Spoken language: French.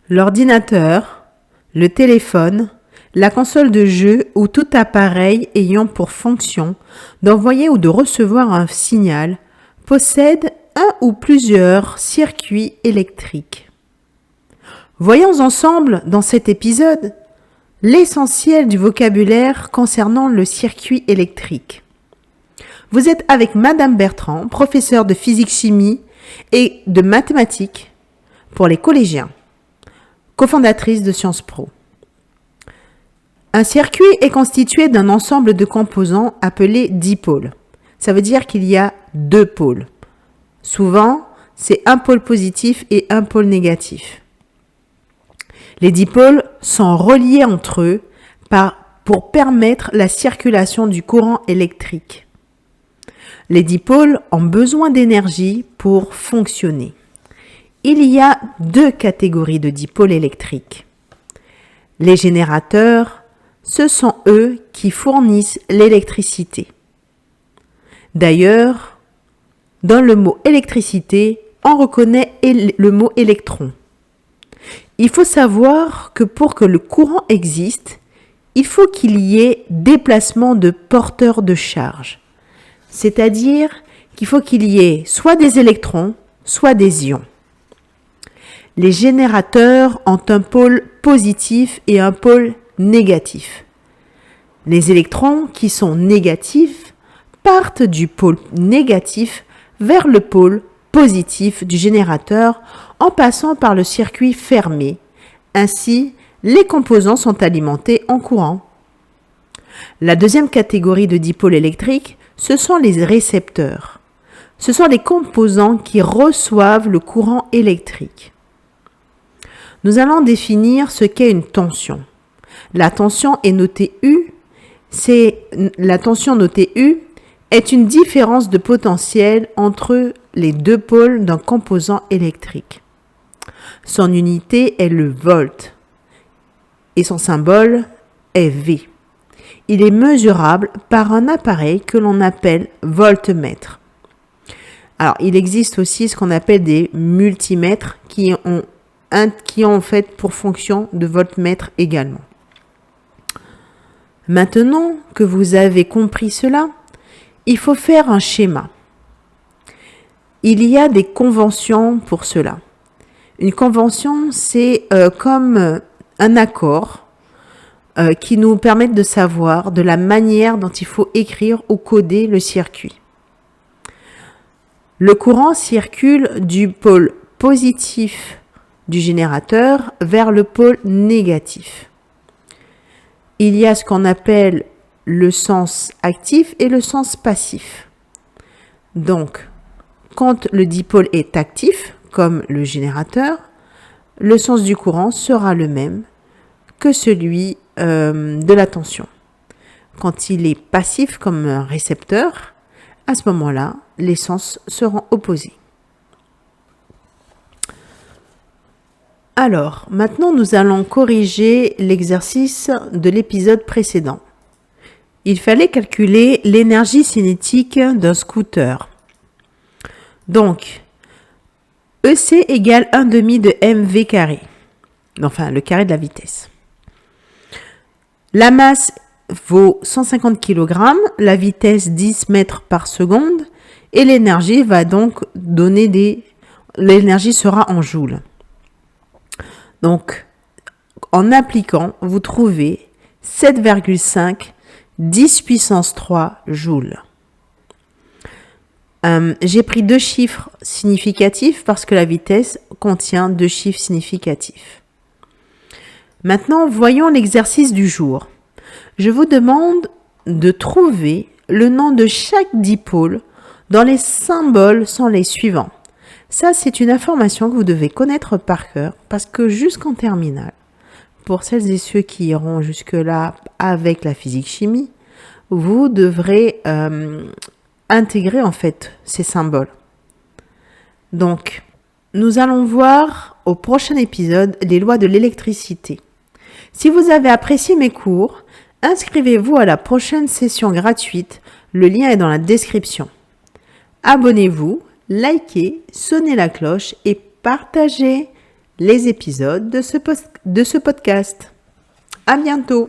l'ordinateur, le téléphone, la console de jeu ou tout appareil ayant pour fonction d'envoyer ou de recevoir un signal possède un ou plusieurs circuits électriques. Voyons ensemble dans cet épisode l'essentiel du vocabulaire concernant le circuit électrique. Vous êtes avec Madame Bertrand, professeure de physique-chimie et de mathématiques pour les collégiens, cofondatrice de Sciences Po. Un circuit est constitué d'un ensemble de composants appelés dipôles. Ça veut dire qu'il y a deux pôles. Souvent, c'est un pôle positif et un pôle négatif. Les dipôles sont reliés entre eux pour permettre la circulation du courant électrique. Les dipôles ont besoin d'énergie pour fonctionner. Il y a deux catégories de dipôles électriques. Les générateurs, ce sont eux qui fournissent l'électricité. D'ailleurs, dans le mot électricité, on reconnaît le mot électron. Il faut savoir que pour que le courant existe, il faut qu'il y ait déplacement de porteurs de charge. C'est-à-dire qu'il faut qu'il y ait soit des électrons, soit des ions. Les générateurs ont un pôle positif et un pôle négatif. Les électrons qui sont négatifs partent du pôle négatif vers le pôle positif du générateur en passant par le circuit fermé. Ainsi, les composants sont alimentés en courant. La deuxième catégorie de dipôles électriques, ce sont les récepteurs. Ce sont les composants qui reçoivent le courant électrique. Nous allons définir ce qu'est une tension. La tension est notée U. La tension notée U est une différence de potentiel entre les deux pôles d'un composant électrique. Son unité est le volt et son symbole est V. Il est mesurable par un appareil que l'on appelle voltmètre. Alors, il existe aussi ce qu'on appelle des multimètres qui ont en fait pour fonction de voltmètre également. Maintenant que vous avez compris cela, il faut faire un schéma. Il y a des conventions pour cela. Une convention, c'est comme un accord qui nous permettent de savoir de la manière dont il faut écrire ou coder le circuit. Le courant circule du pôle positif du générateur vers le pôle négatif. Il y a ce qu'on appelle le sens actif et le sens passif. Donc, quand le dipôle est actif, comme le générateur, le sens du courant sera le même que celui de la tension. Quand il est passif comme un récepteur, à ce moment-là, les sens seront opposés. Alors, maintenant nous allons corriger l'exercice de l'épisode précédent. Il fallait calculer l'énergie cinétique d'un scooter. Donc, EC égale 1/2 de mv carré. Enfin, le carré de la vitesse. La masse vaut 150 kg, la vitesse 10 mètres par seconde et l'énergie va donc l'énergie sera en joules. Donc, en appliquant, vous trouvez 7,5 10 puissance 3 joules. J'ai pris deux chiffres significatifs parce que la vitesse contient deux chiffres significatifs. Maintenant, voyons l'exercice du jour. Je vous demande de trouver le nom de chaque dipôle dont les symboles sont les suivants. Ça, c'est une information que vous devez connaître par cœur parce que jusqu'en terminale, pour celles et ceux qui iront jusque-là avec la physique-chimie, vous devrez intégrer en fait ces symboles. Donc, nous allons voir au prochain épisode les lois de l'électricité. Si vous avez apprécié mes cours, inscrivez-vous à la prochaine session gratuite. Le lien est dans la description. Abonnez-vous, likez, sonnez la cloche et partagez. les épisodes de ce podcast. À bientôt!